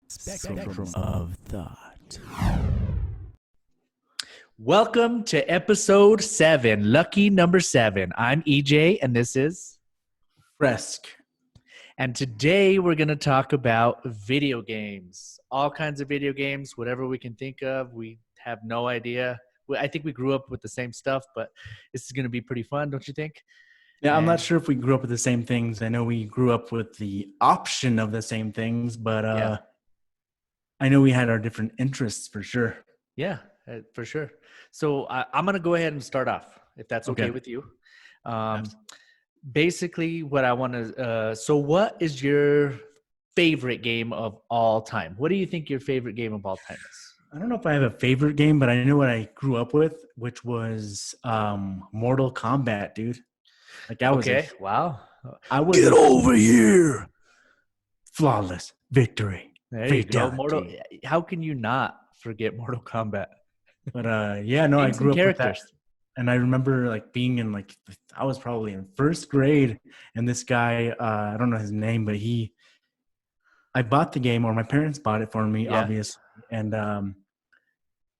Spectrum of Thought. Welcome to episode 7, lucky number 7. I'm EJ and this is Fresk. And today we're going to talk about video games. All kinds of video games, whatever we can think of. We have no idea. I think we grew up with the same stuff, but this is going to be pretty fun, don't you think? Yeah, I'm not sure if we grew up with the same things. I know we grew up with the option of the same things, but I know we had our different interests for sure. Yeah, for sure. So I'm going to go ahead and start off, if that's okay with you. Basically, what I want to so what is your favorite game of all time? What do you think your favorite game of all time is? I don't know if I have a favorite game, but I know what I grew up with, which was Mortal Kombat, dude. Like I was wow. I was get over here. Flawless victory. There you go. How can you not forget Mortal Kombat? But I grew up with that. And I remember like being in I was probably in first grade, and this guy, I don't know his name, but I bought the game, or my parents bought it for me, obviously. And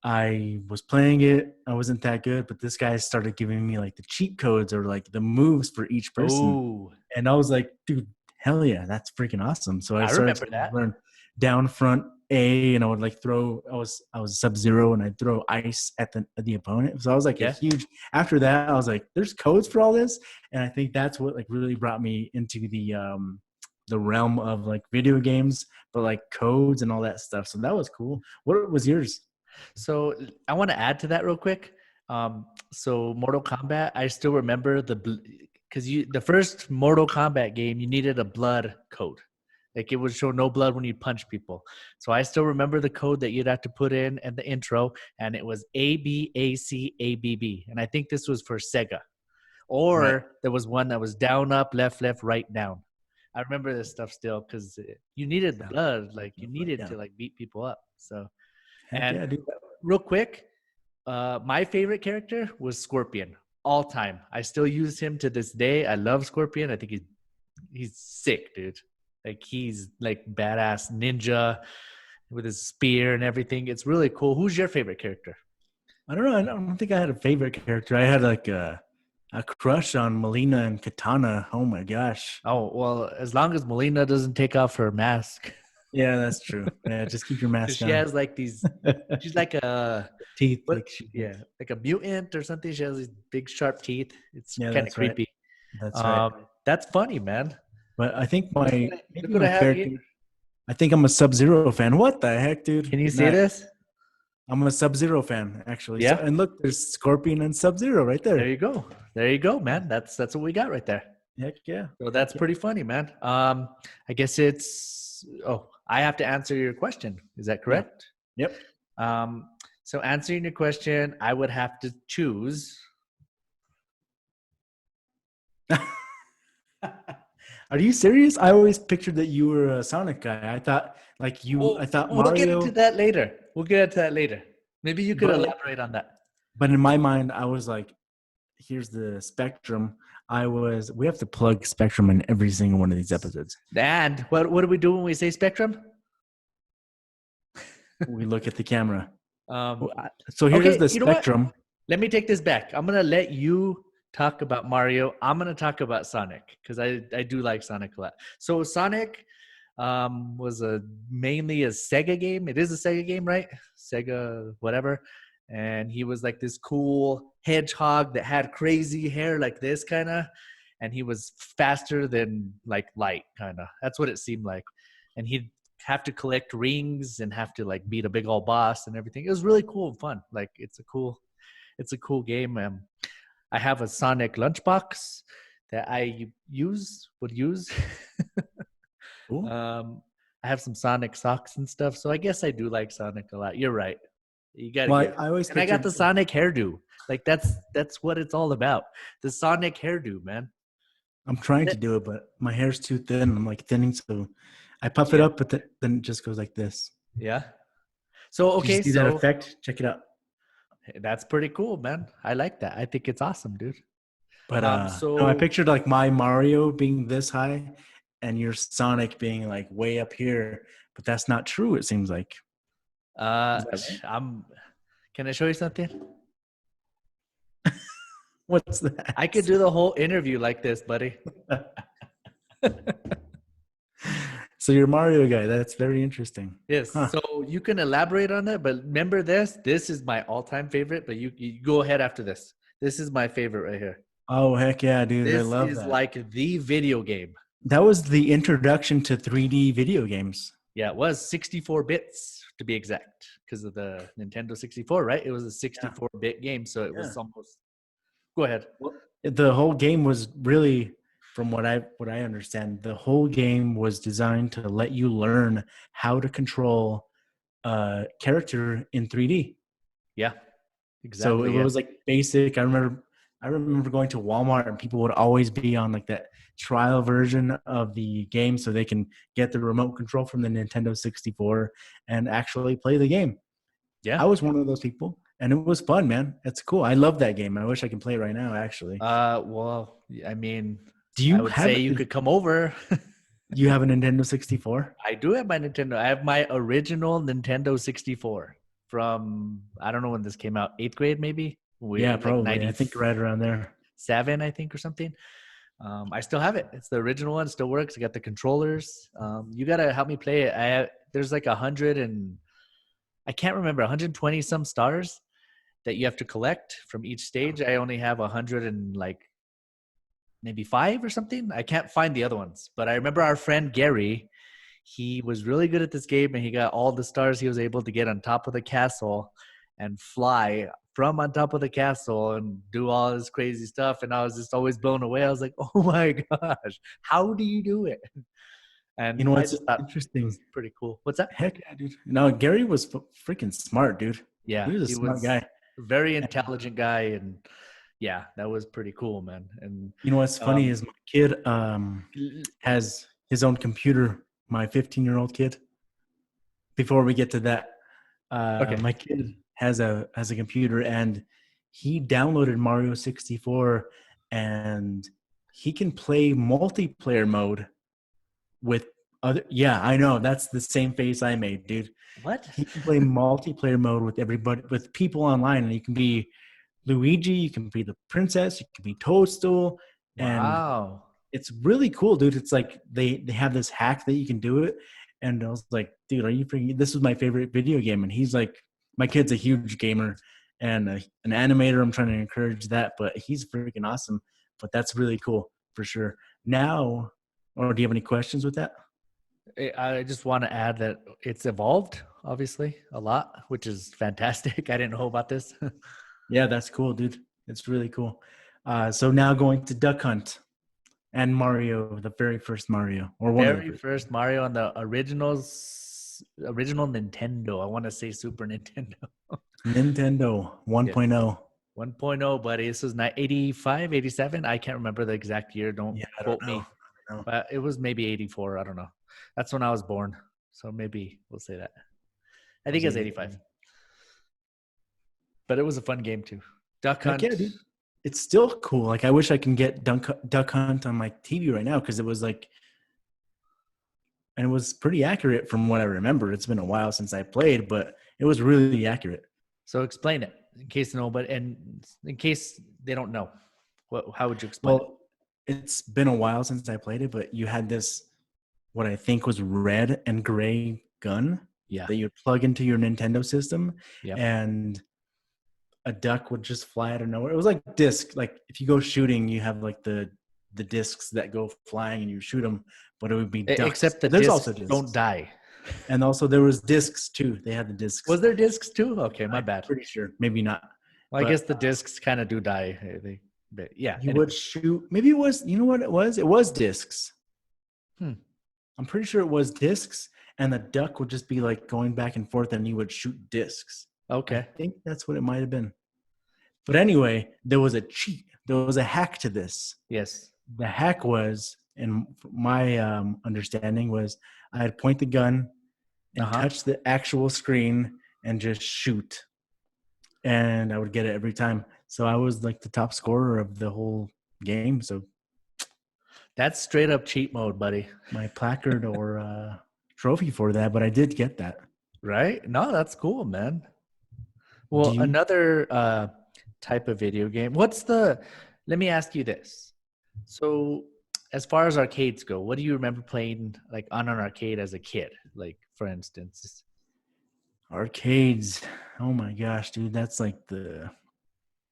I was playing it. I wasn't that good, but this guy started giving me like the cheat codes or like the moves for each person. Ooh. And I was like, dude, hell yeah, that's freaking awesome. So I started to learn down front A, and I would like throw. I was Sub-Zero, and I'd throw ice at the opponent. So I was like a huge. After that, I was like, "There's codes for all this," and I think that's what like really brought me into the realm of like video games, but like codes and all that stuff. So that was cool. What was yours? So I want to add to that real quick. So Mortal Kombat, I still remember because the first Mortal Kombat game, you needed a blood code. Like it would show no blood when you punch people. So I still remember the code that you'd have to put in at the intro, and it was ABACABB. And I think this was for Sega. Or there was one that was down, up, left, right, down. I remember this stuff still because you needed the blood. Like you needed to like beat people up. So, real quick, my favorite character was Scorpion all time. I still use him to this day. I love Scorpion. I think he's sick, dude. Like he's like badass ninja with his spear and everything. It's really cool. Who's your favorite character? I don't know. I don't think I had a favorite character. I had like a crush on Melina and Katana. Oh my gosh. Oh, well, as long as Melina doesn't take off her mask. Yeah, that's true. Yeah, just keep your mask on. She has like these, she's like a teeth. Like a mutant or something. She has these big sharp teeth. It's kind of creepy. Right. That's right. That's funny, man. But I think I think I'm a Sub-Zero fan. What the heck, dude? Can you see this? I'm a Sub-Zero fan, actually. Yeah. And look, there's Scorpion and Sub-Zero right there. There you go, man. That's what we got right there. Heck yeah. So that's pretty funny, man. I guess I have to answer your question. Is that correct? Yep. So answering your question, I would have to choose. Are you serious? I always pictured that you were a Sonic guy. I thought Mario. We'll get into that later. Maybe you could elaborate on that. But in my mind, I was like, here's the Spectrum. We have to plug Spectrum in every single one of these episodes. And what do we do when we say Spectrum? We look at the camera. So here's the Spectrum. Let me take this back. I'm going to let you talk about Mario. I'm going to talk about Sonic because I do like Sonic a lot. So Sonic was mainly a Sega game. It is a Sega game, right? Sega whatever. And he was like this cool hedgehog that had crazy hair like this kind of. And he was faster than like light kind of. That's what it seemed like. And he'd have to collect rings and have to like beat a big old boss and everything. It was really cool and fun. Like it's a cool game. I have a Sonic lunchbox that I would use. I have some Sonic socks and stuff. So I guess I do like Sonic a lot. You're right. You got I got the Sonic hairdo. Like that's what it's all about. The Sonic hairdo, man. I'm trying to do it, but my hair's too thin. I'm like thinning, so I puff it up, but then it just goes like this. Yeah. So okay, see that effect? Check it out. That's pretty cool, man. I like that. I think it's awesome, dude. But I pictured like my Mario being this high, and your Sonic being like way up here. but that's not true. It seems like. Uh, Is that right? Can I show you something? What's that? I could do the whole interview like this, buddy. So you're a Mario guy. That's very interesting. Yes. Huh. So you can elaborate on that, but remember this. This is my all-time favorite. But you go ahead after this. This is my favorite right here. Oh heck yeah, dude! I This love is that. like the video game. That was the introduction to 3D video games. Yeah, it was 64 bits to be exact because of the Nintendo 64, right? It was a 64-bit game, so it was almost. Go ahead. Well, the whole game was really, from what I understand, the whole game was designed to let you learn how to control a character in 3D. Yeah, exactly. So it was like basic. I remember going to Walmart and people would always be on like that trial version of the game so they can get the remote control from the Nintendo 64 and actually play the game. Yeah. I was one of those people and it was fun, man. It's cool. I love that game. I wish I can play it right now, actually. Well, I mean, I would say you could come over. You have a Nintendo 64? I do have my Nintendo. I have my original Nintendo 64 from, I don't know when this came out, 8th grade maybe? Yeah, probably. I think right around there. 7, I think, or something. I still have it. It's the original one. It still works. I got the controllers. You got to help me play it. There's like 100 and I can't remember, 120 some stars that you have to collect from each stage. I only have 100 and like maybe 5 or something. I can't find the other ones, but I remember our friend Gary, he was really good at this game and he got all the stars. He was able to get on top of the castle and fly from on top of the castle and do all this crazy stuff. And I was just always blown away. I was like, oh my gosh, how do you do it? And you know what's interesting? It was pretty cool. What's that? Heck yeah, dude. No, Gary was freaking smart, dude. Yeah, he was a smart guy. Very intelligent guy, and yeah, that was pretty cool, man. And you know what's funny is my kid has his own computer. My 15-year-old kid. Before we get to that, my kid has a computer and he downloaded Mario 64 and he can play multiplayer mode with other. Yeah, I know, that's the same face I made, dude. What? He can play multiplayer mode with everybody, with people online, and you can be Luigi, you can be the princess, you can be Toadstool. Wow. And it's really cool, dude. It's like they have this hack that you can do it. And I was like, dude, are you freaking? This was my favorite video game. And he's like, my kid's a huge gamer and an animator. I'm trying to encourage that, but he's freaking awesome. But that's really cool for sure. Now, or do you have any questions with that? I just want to add that it's evolved, obviously, a lot, which is fantastic. I didn't know about this. Yeah, that's cool, dude. It's really cool. So now going to Duck Hunt and Mario, the very first Mario, or one of the first Mario on the original Nintendo. I want to say Super Nintendo. Nintendo 1.0. Yeah. 1.0, buddy. This was 85, 87. I can't remember the exact year. Don't quote me. But it was maybe 84. I don't know. That's when I was born. So maybe we'll say that. I think it's 85. But it was a fun game too. Duck Hunt. Yeah, dude. It's still cool. Like I wish I can get Duck Hunt on my TV right now because it was like, and it was pretty accurate from what I remember. It's been a while since I played, but it was really accurate. So explain it in case and in case they don't know, how would you explain it? It's been a while since I played it, but you had this, what I think was red and gray gun that you plug into your Nintendo system, and a duck would just fly out of nowhere. It was like disc. Like if you go shooting, you have like the discs that go flying and you shoot them, but it would be ducks. Except there's also discs don't die. And also there was discs too. They had the discs. Was there discs too? Okay, my bad. Pretty sure. Maybe not. Well, I guess the discs kind of do die. But yeah. You would shoot. Maybe it was, you know what it was? It was discs. I'm pretty sure it was discs, and the duck would just be like going back and forth and you would shoot discs. Okay. I think that's what it might have been. But anyway, there was a cheat. There was a hack to this. Yes. The hack was, and my understanding was, I'd point the gun and touch the actual screen and just shoot. And I would get it every time. So I was like the top scorer of the whole game. So that's straight up cheat mode, buddy. My placard or trophy for that, but I did get that. Right? No, that's cool, man. Well, another type of video game. Let me ask you this. So, as far as arcades go, what do you remember playing like on an arcade as a kid? Like, for instance, arcades. Oh my gosh, dude, that's like the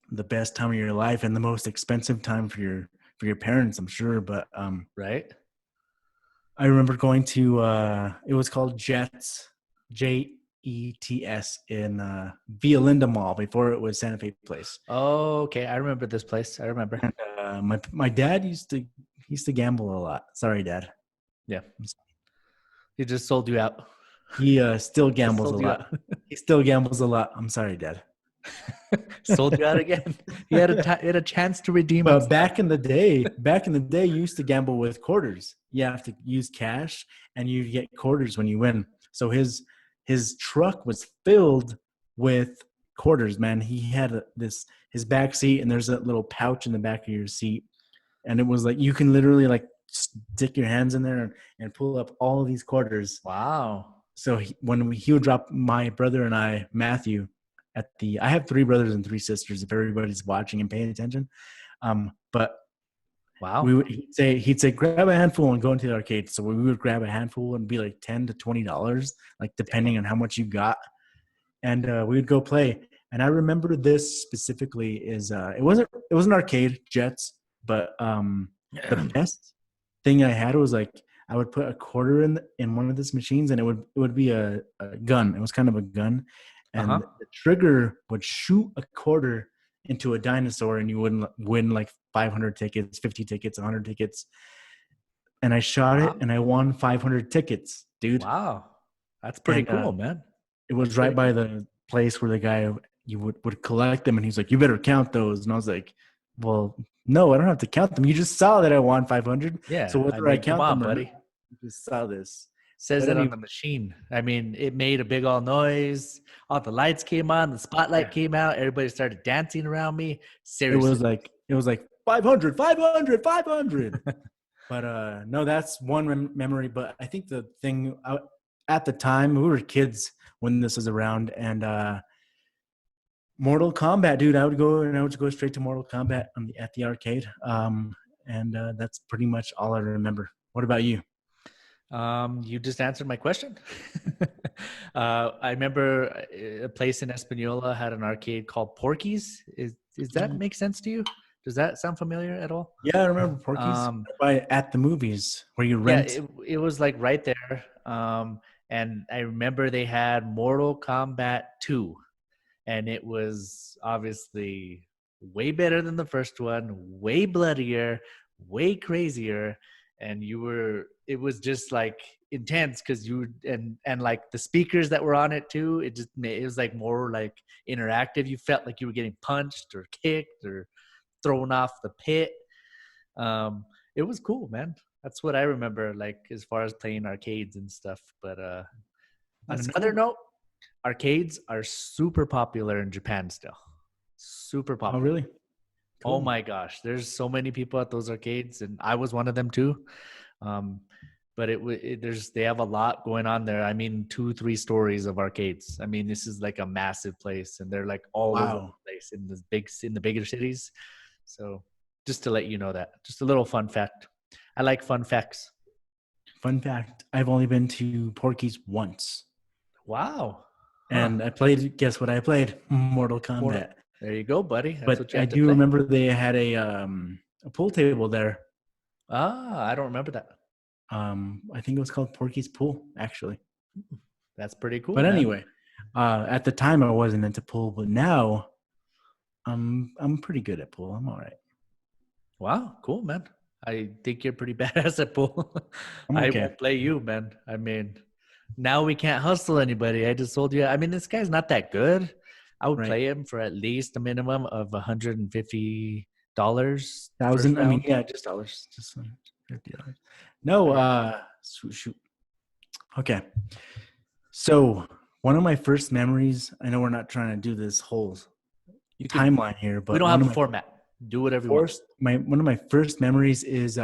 best time of your life and the most expensive time for your parents, I'm sure. But right? I remember going to it was called Jets, JETS in Via Linda Mall before it was Santa Fe Place. Oh, okay. I remember this place. I remember. And, my dad used to gamble a lot. Sorry, Dad. Yeah. He just sold you out. He still gambles a lot. He still gambles a lot. I'm sorry, Dad. Sold you out again. He had a chance to redeem himself. Back in the day, you used to gamble with quarters. You have to use cash, and you get quarters when you win. So his truck was filled with quarters, man. He had his back seat, and there's a little pouch in the back of your seat, and it was like you can literally like stick your hands in there and pull up all of these quarters. Wow. So when he would drop my brother and I, Matthew, I have 3 brothers and 3 sisters, if everybody's watching and paying attention. But wow, he'd say, grab a handful and go into the arcade. So we would grab a handful and be like $10 to $20, like depending on how much you got. And we would go play. And I remember this specifically is it wasn't arcade, Jets, but the best thing I had was like I would put a quarter in one of these machines, and it would be a gun. It was kind of a gun. And the trigger would shoot a quarter into a dinosaur, and you wouldn't win like 500 tickets, 50 tickets, 100 tickets. And I shot it, and I won 500 tickets, dude. Wow. That's pretty cool, man. It was right by the place where the guy you would collect them, and he's like, you better count those. And I was like, well, no, I don't have to count them. You just saw that I won 500. Yeah. So whether I count them, buddy, you just saw this. Says it on the machine. I mean, it made a big old noise. All the lights came on. The spotlight came out. Everybody started dancing around me. Seriously. It was like 500, 500, 500. But no, that's one memory. But I think the thing at the time, we were kids when this was around, and Mortal Kombat, dude. I would go straight to Mortal Kombat at the arcade. And that's pretty much all I remember. What about you? You just answered my question. I remember a place in Espanola had an arcade called Porky's. Does that make sense to you? Does that sound familiar at all? Yeah, I remember Porky's at the movies where you rent. Yeah, it was like right there. And I remember they had Mortal Kombat 2, and it was obviously way better than the first one, way bloodier, way crazier. And it was just like intense because and like the speakers that were on it too, it was like more like interactive. You felt like you were getting punched or kicked or thrown off the pit. It was cool, man. That's what I remember, like as far as playing arcades and stuff. But on another note, arcades are super popular in Japan still. Super popular. Oh, really? Cool. Oh my gosh, there's so many people at those arcades, and I was one of them too. But they have a lot going on there. I mean, 2-3 stories of arcades. I mean, this is like a massive place, and they're like all over the place in the bigger cities. So just to let you know that, just a little fun fact. I like fun facts. Fun fact: I've only been to Porky's once. Wow. And I played. Guess what? I played Mortal Kombat. There you go, buddy. That's but I do remember they had a pool table there. Ah, I don't remember that. I think it was called Porky's Pool, actually. That's pretty cool. But anyway, at the time I wasn't into pool, but now I'm pretty good at pool. I'm all right. Wow, cool, man. I think you're pretty badass at pool. Okay. I won't play you, man. I mean, now we can't hustle anybody. I just told you. I mean, this guy's not that good. I would play him for at least a minimum of $150. Thousand? I mean, yeah, just dollars. Just $50. No, shoot. Okay. So one of my first memories, I know we're not trying to do this whole timeline here, but we don't have a format. Do whatever you want. One of my first memories is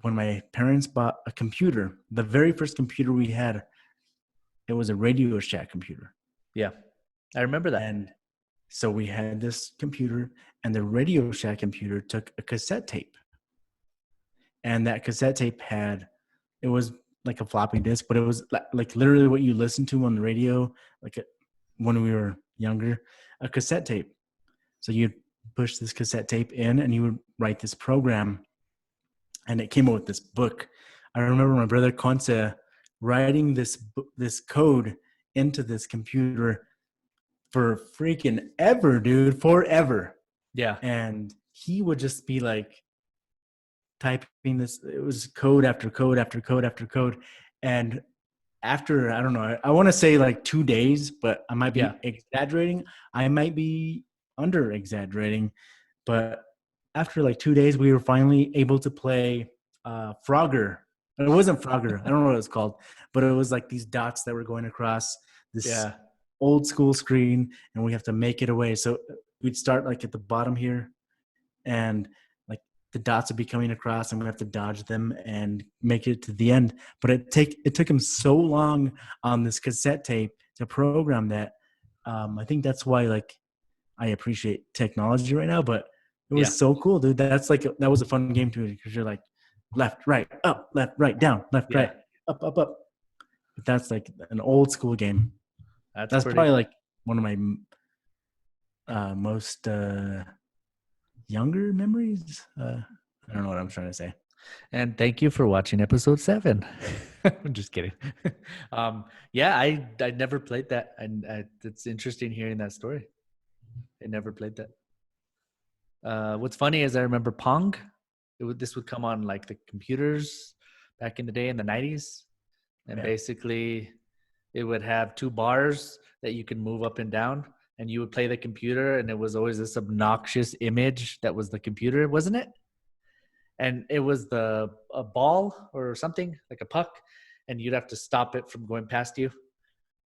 when my parents bought a computer, the very first computer we had, it was a Radio Shack computer. Yeah, I remember that. And so we had this computer, and the Radio Shack computer took a cassette tape. And that cassette tape it was like a floppy disk, but it was like literally what you listen to on the radio, when we were younger, a cassette tape. So you'd push this cassette tape in and you would write this program, and it came out with this book. I remember my brother Conce writing this code into this computer for freaking ever, dude, forever. Yeah. And he would just be like typing this. It was code after code after code after code. And after, I don't know, I want to say like 2 days, but I might be exaggerating. I might be under exaggerating. But after like 2 days, we were finally able to play Frogger. It wasn't Frogger. I don't know what it was called, but it was like these dots that were going across this old school screen, and we have to make it away. So we'd start like at the bottom here, and like the dots would be coming across, and we have to dodge them and make it to the end. But it took him so long on this cassette tape to program that. I think that's why like I appreciate technology right now, but it was so cool, dude. That was a fun game too, because you're like left, right, up, left, right, down, left, right, up, up, up. But that's like an old school game. That's probably like one of my most younger memories. I don't know what I'm trying to say. And thank you for watching episode 7. I'm just kidding. I never played that, and it's interesting hearing that story. I never played that. What's funny is I remember Pong. This would come on like the computers back in the day in the 90s, and basically it would have 2 bars that you can move up and down, and you would play the computer, and it was always this obnoxious image that was the computer, wasn't it? And it was a ball or something, like a puck, and you'd have to stop it from going past you.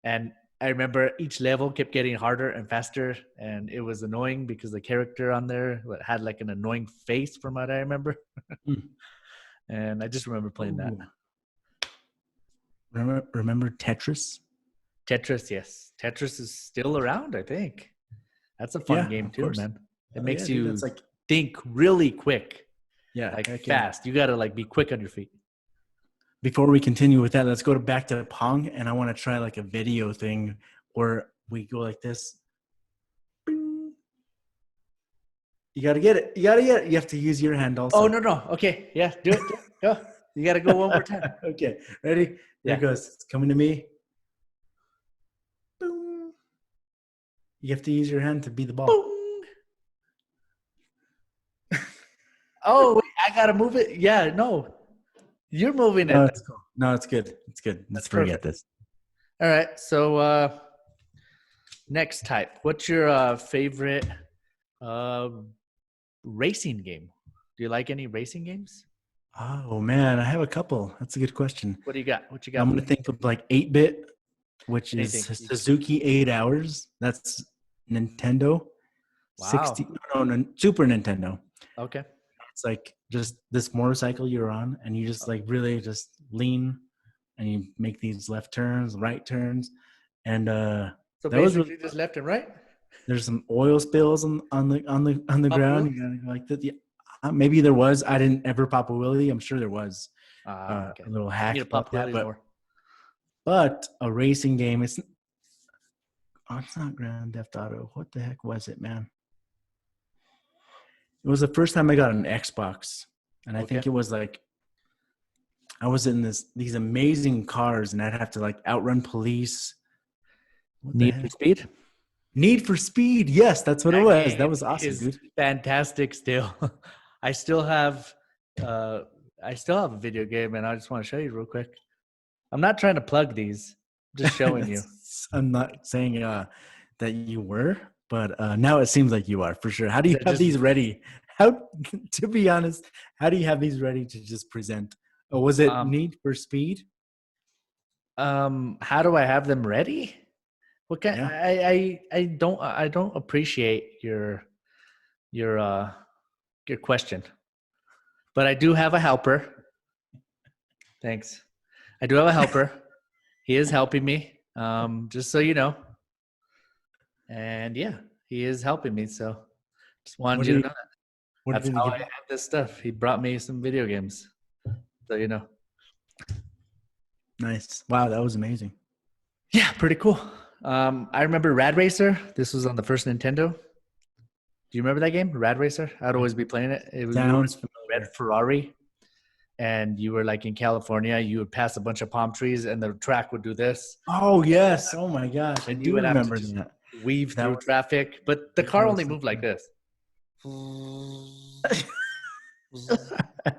And I remember each level kept getting harder and faster, and it was annoying because the character on there had like an annoying face from what I remember. And I just remember playing that. Remember Tetris? Tetris, yes. Tetris is still around, I think. That's a fun game too, man. It makes you think really quick. Yeah, like fast. You got to like be quick on your feet. Before we continue with that, let's go back to Pong, and I want to try like a video thing where we go like this. Bing. You got to get it. You have to use your hand also. Oh, no. Okay. Yeah, do it. Go. You got to go one more time. Okay. Ready? Here it goes. It's coming to me. Boom. You have to use your hand to beat the ball. Boom. Oh, wait, I got to move it. Yeah, no. You're moving it. No, it's cool. No, it's good. It's good. Let's forget this. All right. So next type. What's your favorite racing game? Do you like any racing games? Oh, man. I have a couple. That's a good question. What do you got? I'm going to think of like 8-bit, which is Suzuki 8 Hours. That's Nintendo. Wow. Super Nintendo. Okay. It's like just this motorcycle you're on, and you just like really just lean, and you make these left turns, right turns, and so basically just left and right. There's some oil spills on the ground. You gotta go like that. Maybe there was. I didn't ever pop a wheelie. I'm sure there was a little hack about that, but a racing game. It's not Grand Theft Auto. What the heck was it, man? It was the first time I got an Xbox, and I think it was like I was in these amazing cars, and I'd have to like outrun police. Need for Speed? Need for Speed. Yes, that's what it was. That was awesome, dude. Fantastic still. I still have a video game, and I just want to show you real quick. I'm not trying to plug these. I'm just showing you. I'm not saying that you were. But now it seems like you are, for sure. How do you have these ready? To be honest, how do you have these ready to just present? Oh, was it Need for Speed? How do I have them ready? I don't appreciate your question, but I do have a helper. Thanks. I do have a helper. He is helping me. Just so you know. And yeah, he is helping me. So just wanted you to know that. That's how I have this stuff. He brought me some video games. So you know. Nice. Wow, that was amazing. Yeah, pretty cool. I remember Rad Racer. This was on the first Nintendo. Do you remember that game, Rad Racer? I'd always be playing it. It was Sounds red Ferrari, and you were like in California. You would pass a bunch of palm trees, and the track would do this. Oh yes! Oh my gosh, I do remember that. Weave through traffic, but the car only moved like this,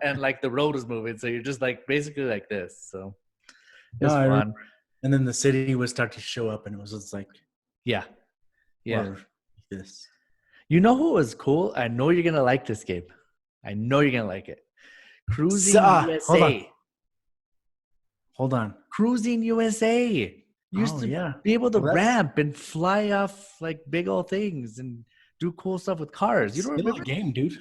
and like the road was moving, so you're just like basically like this. So it was fun. And then the city would start to show up, and it was just like, yeah. This. You know who was cool? I know you're gonna like this game. I know you're gonna like it. Cruisin USA. Hold on. Cruisin USA. You used to be able to ramp and fly off like big old things and do cool stuff with cars. You don't remember a game, dude.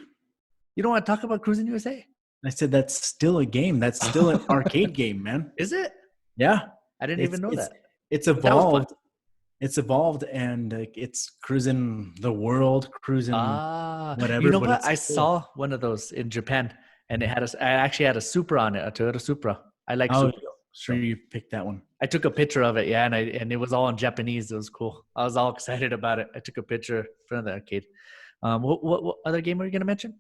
You don't want to talk about Cruisin USA? I said that's still a game. That's still an arcade game, man. Is it? Yeah. I didn't even know that. It's evolved. It's evolved, and it's cruising the world, cruising whatever. You know what? I saw one of those in Japan, and it had I actually had a Supra on it, a Toyota Supra. I like Supra. Sure, you picked that one. I took a picture of it, yeah, and it was all in Japanese. It was cool. I was all excited about it. I took a picture in front of the arcade. What other game were you gonna mention?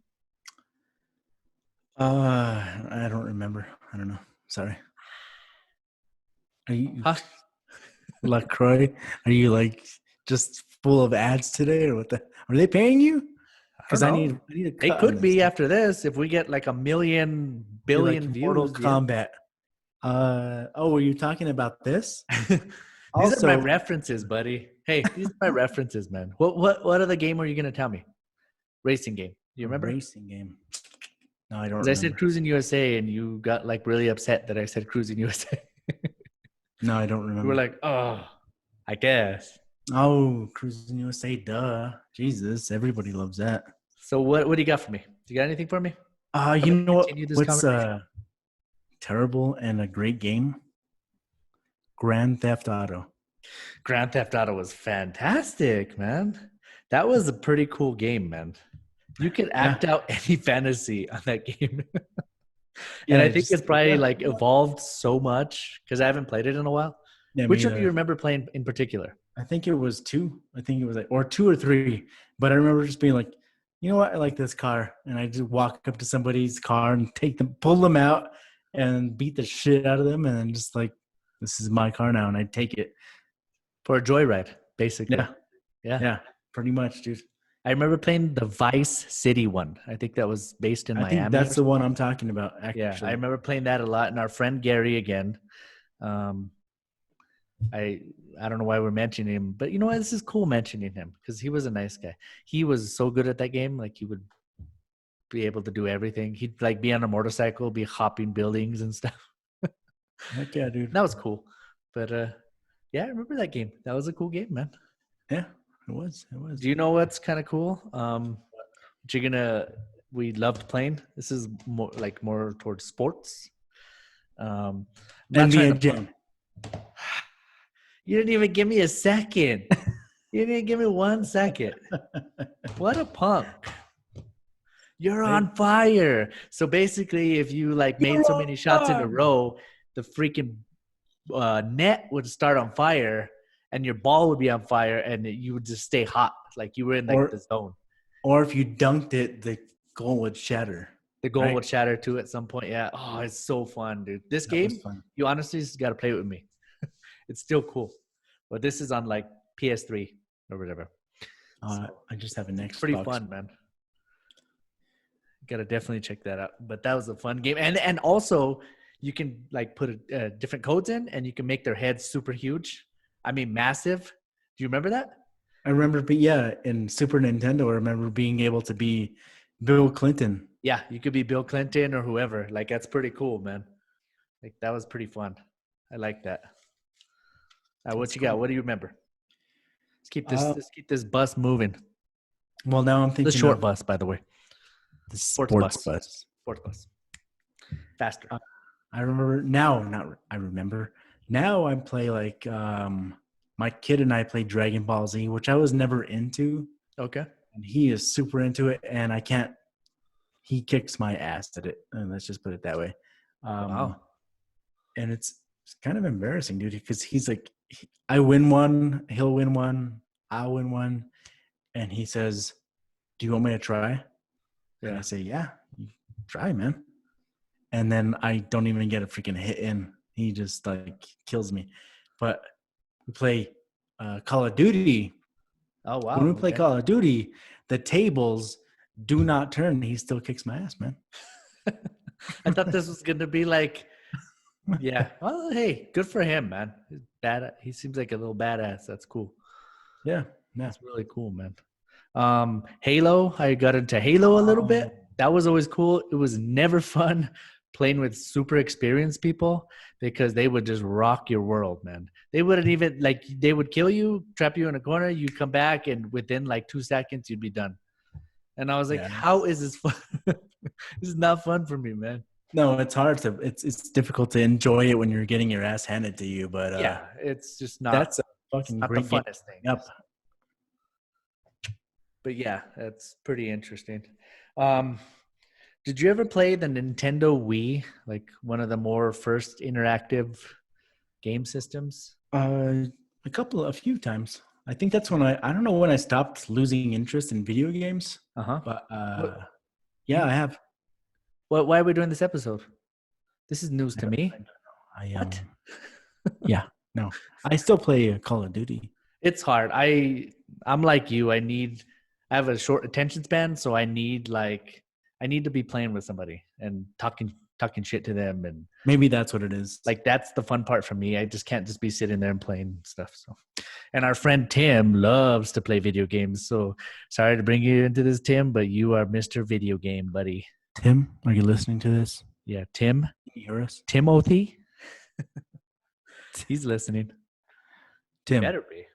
I don't remember. I don't know. Sorry. Are you LaCroix? Are you like just full of ads today, or what? Are they paying you? Because I need a cut. They could be after this if we get like 1 million billion views. Mortal Kombat. Were you talking about this? These are my references, buddy. Hey, these are my references, man. What other game were you gonna tell me? Racing game. Do you remember? Racing game. No, I don't. Because I said Cruisin USA, and you got like really upset that I said Cruisin USA. No, I don't remember. You were like, oh, I guess. Oh, Cruisin USA, duh. Jesus, everybody loves that. So what do you got for me? Do you got anything for me? You know what's terrible and a great game? Grand Theft Auto. Grand Theft Auto was fantastic, man. That was a pretty cool game, man. You could act out any fantasy on that game. And I think it's probably like evolved so much because I haven't played it in a while. Yeah, which one do you remember playing in particular? I think it was 2. I think it was like, or 2 or 3. But I remember just being like, you know what? I like this car. And I just walk up to somebody's car and pull them out and beat the shit out of them. And then just like, this is my car now. And I take it. For a joyride, basically. Yeah, pretty much, dude. I remember playing the Vice City one. I think that was based in Miami. I think that's the one I'm talking about, actually. Yeah, I remember playing that a lot. And our friend Gary again. I don't know why we're mentioning him, but you know what? This is cool mentioning him because he was a nice guy. He was so good at that game. Like he would be able to do everything. He'd like be on a motorcycle, be hopping buildings and stuff. Heck yeah, dude. That was cool. But yeah, I remember that game. That was a cool game, man. Yeah. It was. Do you know what's kind of cool? We loved playing. This is more towards sports. NBA Jam. You didn't even give me a second. You didn't give me 1 second. What a punk. You're on fire. So basically, if you like made so many shots in a row, the freaking net would start on fire. And your ball would be on fire, and you would just stay hot, like you were in the zone. Or if you dunked it, the goal would shatter. The goal would shatter too at some point. Yeah. Oh, it's so fun, dude. This game, you honestly just got to play with me. It's still cool, but this is on like PS3 or whatever. I just have an Xbox. Pretty fun, man. Got to definitely check that out. But that was a fun game, and also you can like put different codes in, and you can make their heads super huge. I mean, massive. Do you remember that? I remember, in Super Nintendo, I remember being able to be Bill Clinton. Yeah, you could be Bill Clinton or whoever. Like, that's pretty cool, man. Like, that was pretty fun. I like that. What you got? What do you remember? Let's keep this bus moving. Well, now I'm thinking the short bus, by the way. The sports bus. Sports bus. Faster. I remember now. Not I remember now. I play like my kid and I play Dragon Ball Z, which I was never into. Okay. And he is super into it, and I can't. He kicks my ass at it, and let's just put it that way. Wow. And it's kind of embarrassing, dude, because he's like, I win one, he'll win one, I'll win one, and he says, "Do you want me to try?" Yeah. And I say, "Yeah, you try, man." And then I don't even get a freaking hit in. He just like kills me. But we play Call of Duty. Oh wow. When we play Call of Duty, the tables do not turn. He still kicks my ass, man. I thought this was gonna be like, yeah. Well, hey, good for him, man. He's bad. He seems like a little badass. That's cool. Yeah. That's really cool, man. Halo. I got into Halo a little bit. That was always cool. It was never fun playing with super experienced people because they would just rock your world, man. They wouldn't even like, they would kill you, trap you in a corner, you come back, and within like 2 seconds you'd be done. And I was like, how is this fun? This is not fun for me, man. No, it's hard to it's difficult to enjoy it when you're getting your ass handed to you, but yeah, it's just not, that's a fucking not great the funnest thing. Yep. But yeah, that's pretty interesting. Did you ever play the Nintendo Wii, like one of the more first interactive game systems? A few times. I think that's when I don't know when I stopped losing interest in video games. Uh-huh. But yeah, I have. Why are we doing this episode? This is news to me. What? Yeah, no. I still play Call of Duty. It's hard. I'm like you. I have a short attention span, so I need to be playing with somebody and talking shit to them, and maybe that's what it is. Like that's the fun part for me. I just can't just be sitting there and playing stuff. So, and our friend Tim loves to play video games. So sorry to bring you into this, Tim, but you are Mr. Video Game, buddy. Tim, are you listening to this? Yeah, Tim. Can you hear us? Timothy. He's listening. Tim, better be.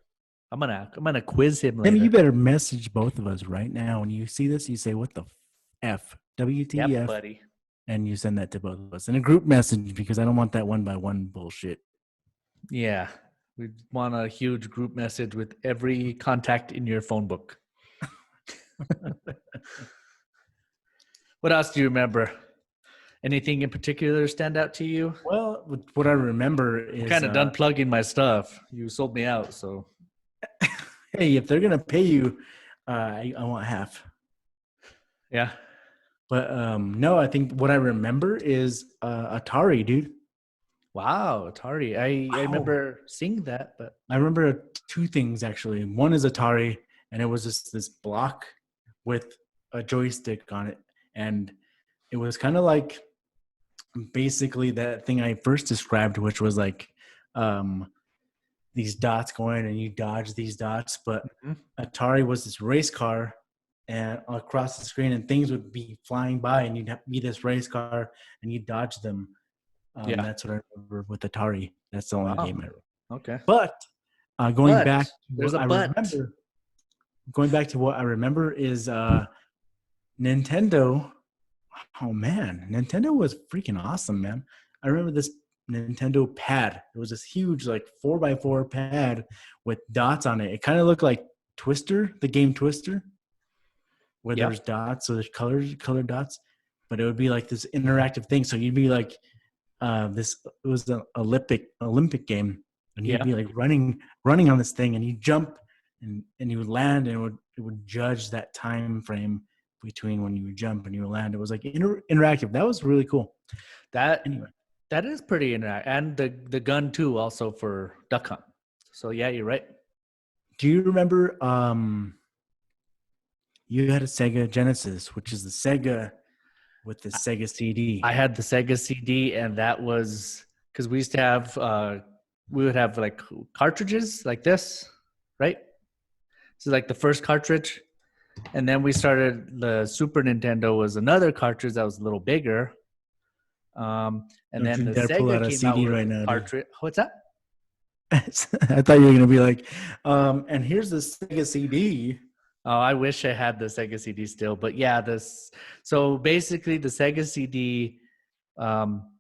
I'm gonna quiz him later. Tim, you better message both of us right now. When you see this, you say, "What the f? WTF, yep, buddy." And you send that to both of us in a group message because I don't want that one by one bullshit. Yeah, we want a huge group message with every contact in your phone book. What else do you remember? Anything in particular stand out to you? Well, what I remember is I'm kind of done plugging my stuff. You sold me out, so. Hey, if they're gonna pay you, I want half. Yeah. But no, I think what I remember is Atari, dude. Wow, Tardy. I remember seeing that, but I remember two things actually. One is Atari, and it was just this block with a joystick on it, and it was kind of like basically that thing I first described, which was like these dots going, and you dodge these dots. But Atari was this race car, and across the screen, and things would be flying by, and you'd be this race car, and you dodge them. That's what I remember with Atari. That's the only game I remember. Okay. But going back to what I remember is Nintendo. Oh man, Nintendo was freaking awesome, man. I remember this Nintendo pad. It was this huge like 4x4 pad with dots on it. It kind of looked like Twister, the game Twister, where there's dots, so there's colored dots, but it would be like this interactive thing. So you'd be like it was an Olympic game, and you'd be like running on this thing, and you jump and you would land, and it would judge that time frame between when you would jump and you would land. It was like interactive. That was really cool. That is pretty interactive, and the gun too, also for Duck Hunt. So yeah, you're right. Do you remember you had a Sega Genesis, which is the Sega with the Sega CD? I had the Sega CD, and that was because we used to have we would have like cartridges like this, right? So like the first cartridge, and then we started the Super Nintendo was another cartridge that was a little bigger. And then the Sega came out with right now, cartridge. Dude. What's that? I thought you were gonna be like, and here's the Sega CD. Oh, I wish I had the Sega CD still, but yeah, so basically the Sega CD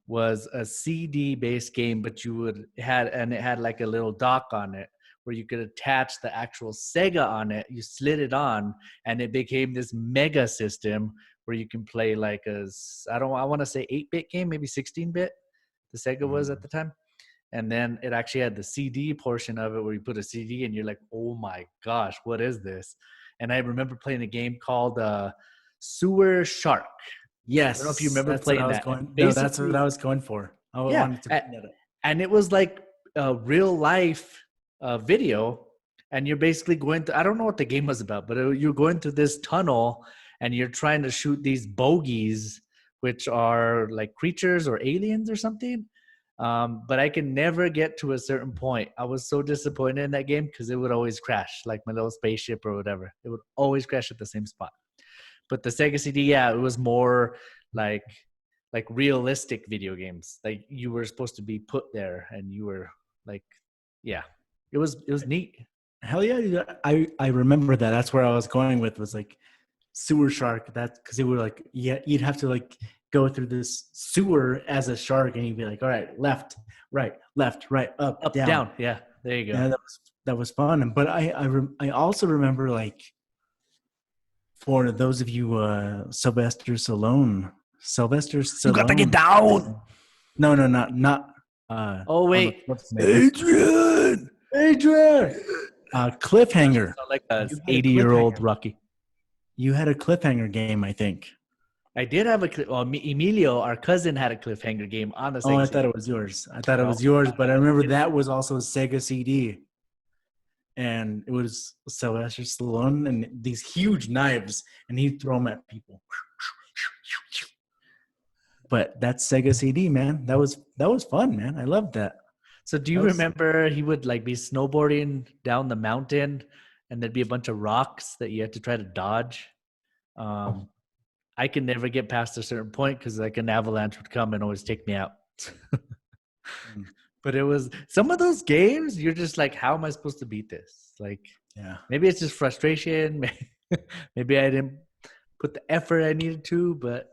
was a CD based game, but it had like a little dock on it where you could attach the actual Sega on it. You slid it on, and it became this mega system where you can play like I want to say 8-bit game, maybe 16-bit. The Sega was at the time. And then it actually had the CD portion of it where you put a CD and you're like, oh my gosh, what is this? And I remember playing a game called Sewer Shark. Yes. I don't know if you remember that's playing what I was that. going. No, that's what I was going for. I wanted to bring that up. And it was like a real life video. And you're basically going to, I don't know what the game was about, but you're going through this tunnel and you're trying to shoot these bogeys, which are like creatures or aliens or something. But I can never get to a certain point. I was so disappointed in that game because it would always crash, like my little spaceship or whatever. It would always crash at the same spot. But the Sega CD, yeah, it was more like realistic video games. Like you were supposed to be put there, and you were like, yeah, it was neat. Hell yeah, I remember that. That's where I was going with, was like Sewer Shark. That because it would like, yeah, you'd have to like go through this sewer as a shark, and you'd be like, all right, left, right, up, down. Yeah, there you go. Yeah, that was fun. But I also remember, like, for those of you Sylvester Stallone, you gotta get down. No, not. Oh wait, Adrian. Cliffhanger. Like a 80-year-old Rocky. You had a cliffhanger game, I think. I did have Emilio, our cousin, had a cliffhanger game on the Sega. Oh, I thought it was yours. But I remember that was also a Sega CD. And it was Sylvester Stallone and these huge knives, and he'd throw them at people. But that's Sega CD, man. That was fun, man. I loved that. So do you remember he would like be snowboarding down the mountain, and there'd be a bunch of rocks that you had to try to dodge? I could never get past a certain point because like an avalanche would come and always take me out. But it was some of those games, you're just like, how am I supposed to beat this? Like, yeah, maybe it's just frustration. Maybe I didn't put the effort I needed to, but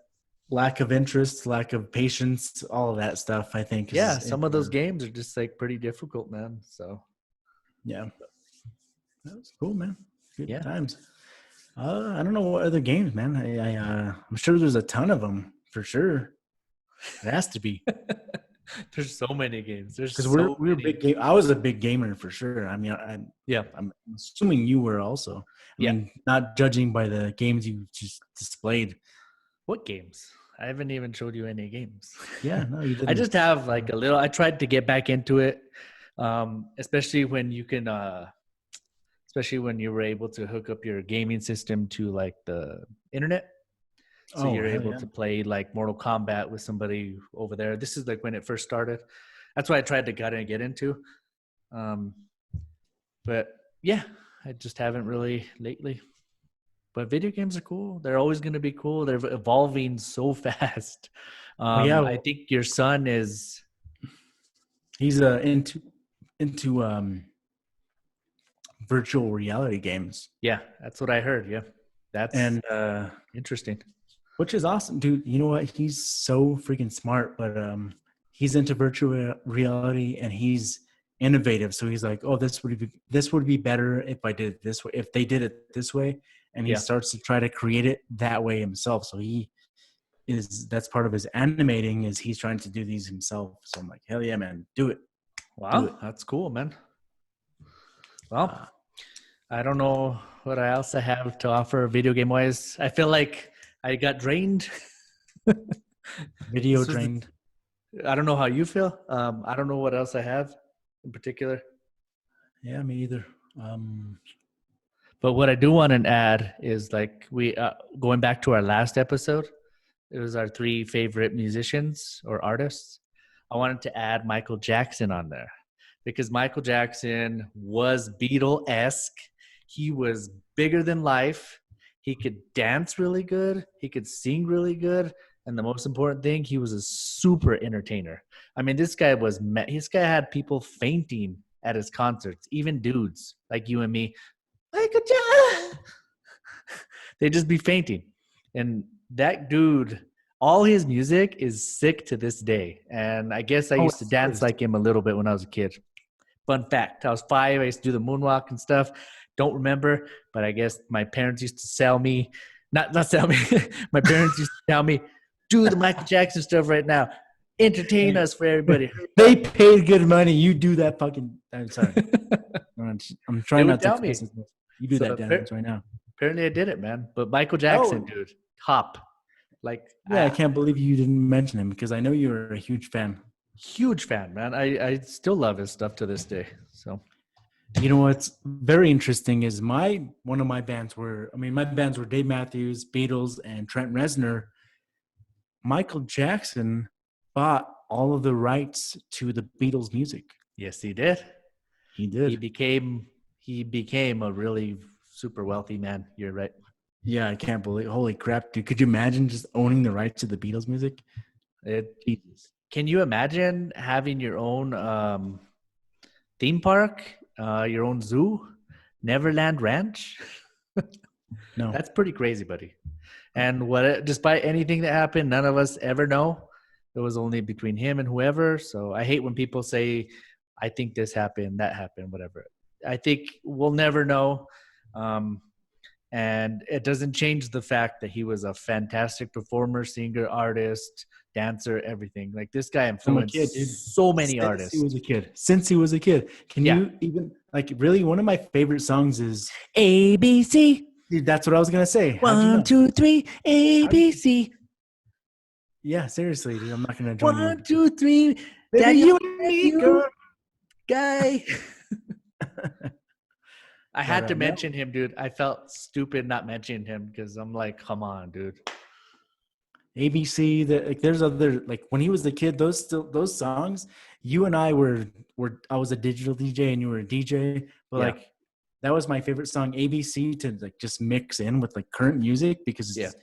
lack of interest, lack of patience, all of that stuff, I think. Some of those games are just like pretty difficult, man. So, yeah, that was cool, man. Good times. I don't know what other games, man. I'm sure there's a ton of them for sure. It has to be. There's so many games. Because we're big game. I was a big gamer for sure. I mean, I'm assuming you were also. I mean, not judging by the games you just displayed. What games? I haven't even showed you any games. Yeah, no, you didn't. I just have like a little. I tried to get back into it, especially when you can. Especially when you were able to hook up your gaming system to like the internet. So you're able to play like Mortal Kombat with somebody over there. This is like when it first started. That's why I tried to get into. But yeah, I just haven't really lately. But video games are cool. They're always going to be cool. They're evolving so fast. I think your son is. He's into virtual reality games. Yeah, that's what I heard. Yeah, that's interesting. Which is awesome, dude. You know what? He's so freaking smart, but he's into virtual reality and he's innovative. So he's like, "Oh, this would be better if I did it this way. If they did it this way," and he starts to try to create it that way himself. So that's part of his animating is he's trying to do these himself. So I'm like, hell yeah, man, do it. Wow, that's cool, man. Well, I don't know what else I have to offer video game wise. I feel like I got drained. Drained. I don't know how you feel. I don't know what else I have in particular. Yeah, me either. But what I do want to add is like we going back to our last episode, it was our 3 favorite musicians or artists. I wanted to add Michael Jackson on there because Michael Jackson was Beatle-esque. He was bigger than life. He could dance really good. He could sing really good. And the most important thing, he was a super entertainer. I mean, this guy had people fainting at his concerts, even dudes like you and me. Michael Jackson. They'd just be fainting. And that dude, all his music is sick to this day. And I guess I used to dance like him a little bit when I was a kid. Fun fact, I was 5. I used to do the moonwalk and stuff. Don't remember, but I guess my parents used to sell me. Not sell me. My parents used to tell me, do the Michael Jackson stuff right now. Entertain us for everybody. They paid good money. You do that fucking. I'm sorry. I'm trying not to tell me. You do that dance right now. Apparently I did it, man. But Michael Jackson, dude, top. Like, yeah, I can't believe you didn't mention him because I know you were a huge fan. Huge fan, man. I still love his stuff to this day. So, you know what's very interesting is my bands were Dave Matthews, Beatles, and Trent Reznor. Michael Jackson bought all of the rights to the Beatles music. Yes, he did. He did. He became a really super wealthy man. You're right. Yeah, I can't believe. Holy crap, dude! Could you imagine just owning the rights to the Beatles music? Jesus. Can you imagine having your own theme park, your own zoo, Neverland Ranch? No, that's pretty crazy, buddy. And despite anything that happened, none of us ever know. It was only between him and whoever. So I hate when people say, "I think this happened, that happened, whatever." I think we'll never know. And it doesn't change the fact that he was a fantastic performer, singer, artist, dancer, everything. Like, this guy influenced so many artists. Since he was a kid. Can you even, like, really, one of my favorite songs is ABC. Dude, that's what I was going to say. 1, 2, 3, ABC. Yeah, seriously, dude. I'm not going to join 1, 2, 3. Baby, you and me, girl. Guy. I had to mention him, dude. I felt stupid not mentioning him because I'm like, come on, dude. ABC, there's other, like, when he was a kid, those songs, you and I I was a digital DJ and you were a DJ, but like, that was my favorite song, ABC, to like just mix in with like current music because it's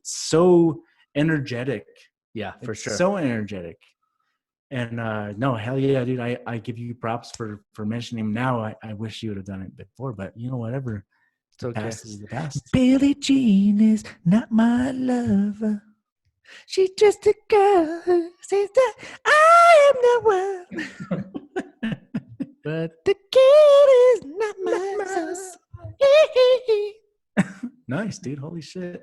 so energetic. Yeah, for sure. So energetic. And no, hell yeah, dude. I give you props for mentioning him now. I wish you would have done it before, but you know, whatever. The past is the past. Billie Jean is not my lover. She's just a girl who says that I am the one. But the kid is not my son. Nice, dude. Holy shit.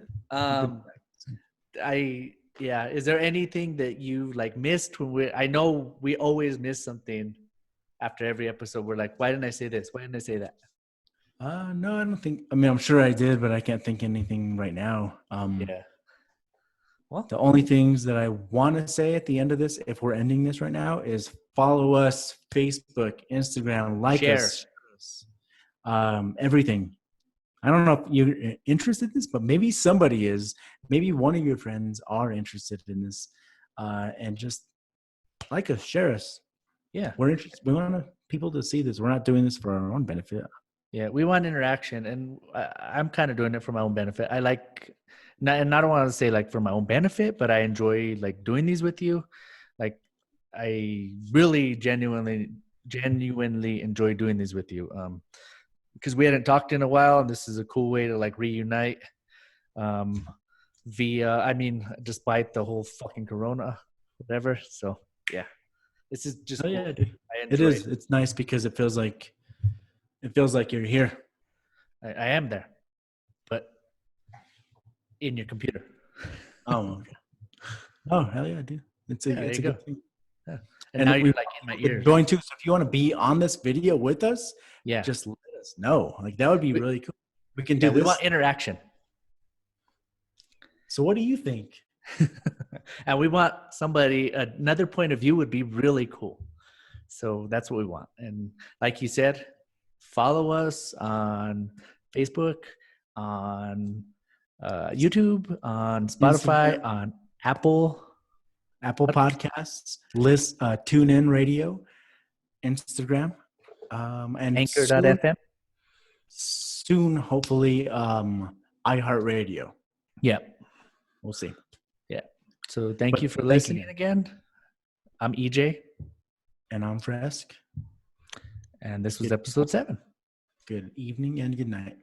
Is there anything that you like missed when I know we always miss something after every episode. We're like, why didn't I say this? Why didn't I say that? No, I don't think. I mean, I'm sure I did, but I can't think anything right now. Yeah. Well, the only things that I want to say at the end of this, if we're ending this right now, is follow us, Facebook, Instagram, like us, everything. I don't know if you're interested in this, but maybe somebody is. Maybe one of your friends are interested in this, and just like us, share us. Yeah, we're interested. We want people to see this. We're not doing this for our own benefit. Yeah, we want interaction, and I'm kind of doing it for my own benefit. I like, and I don't want to say like for my own benefit, but I enjoy like doing these with you. Like, I really genuinely enjoy doing these with you. Because we hadn't talked in a while, and this is a cool way to like reunite. Despite the whole fucking Corona, whatever. So yeah, this is just. Oh, yeah, dude. It is. It's nice because it feels like you're here. I am there, but in your computer. Oh, okay. Oh, hell yeah, dude. It's a good thing. Yeah. And now you're like in my ears. Going to. So if you want to be on this video with us, just let us know. Like, that would be really cool. We can do this. We want interaction. So what do you think? And we want another point of view would be really cool. So that's what we want. And like you said, follow us on Facebook, on YouTube, on Spotify, on Apple Podcasts, TuneIn Radio, Instagram, and Anchor.fm. Soon, hopefully, iHeartRadio. Yeah. We'll see. Yeah. So thank you for listening again. I'm EJ. And I'm Fresk. And this was episode 7. Good evening and good night.